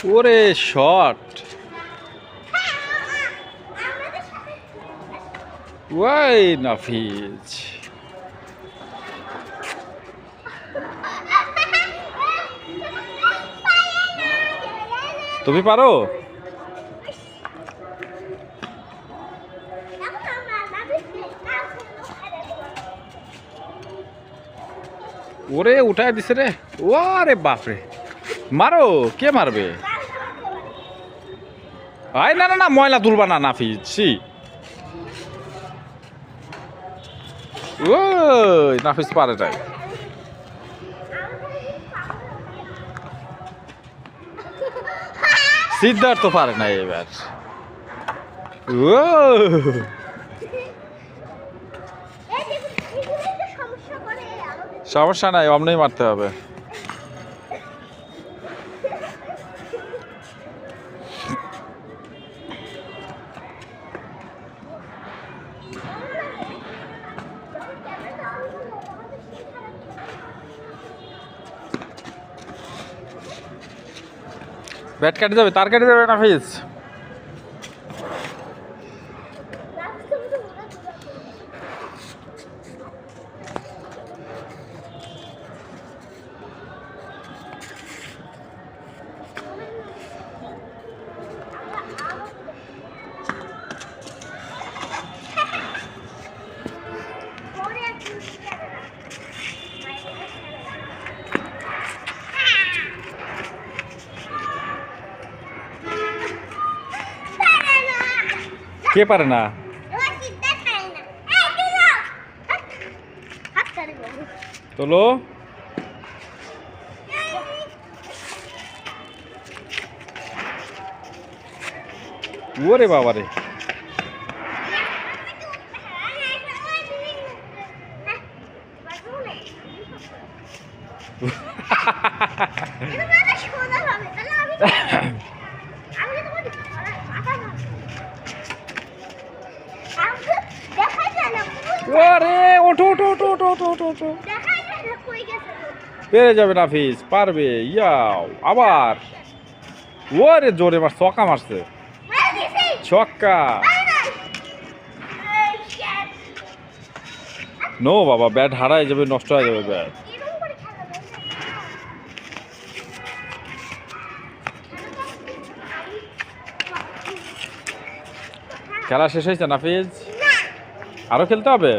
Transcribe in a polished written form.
ওরে shot! Y Nafiz! তুমি পারো? ওরে উঠায় দিছে রে! ওরে বাপরে! মারো! কে মারবে? আয় না না না, ময়লা তুলবা না নাফিজ। ছি! ওই নাফিজ পারে তাই। সিদ্ধার্থ পারে না এবার। ও সমস্যা নাই, অমনি মারতে হবে। ব্যাট কেটে যাবে, তার কেটে যাবে নাফিজ। কে পারে না? তোলো। ওরে বাবারে! ওরে ওঠো ওঠো ওঠো ওঠো ওঠো ওঠো ওঠো! পেরে যাবে নাফিজ, পারবে। ইয়াও আবার! ওরে জোরে মার, ছক্কা মারছে। ছক্কা! নো বাবা, ব্যাট হারায় যাবে, নষ্ট হয়ে যাবে ব্যাট। খেলা শেষ হয়েছে নাফিজ? আরো খেলতে হবে?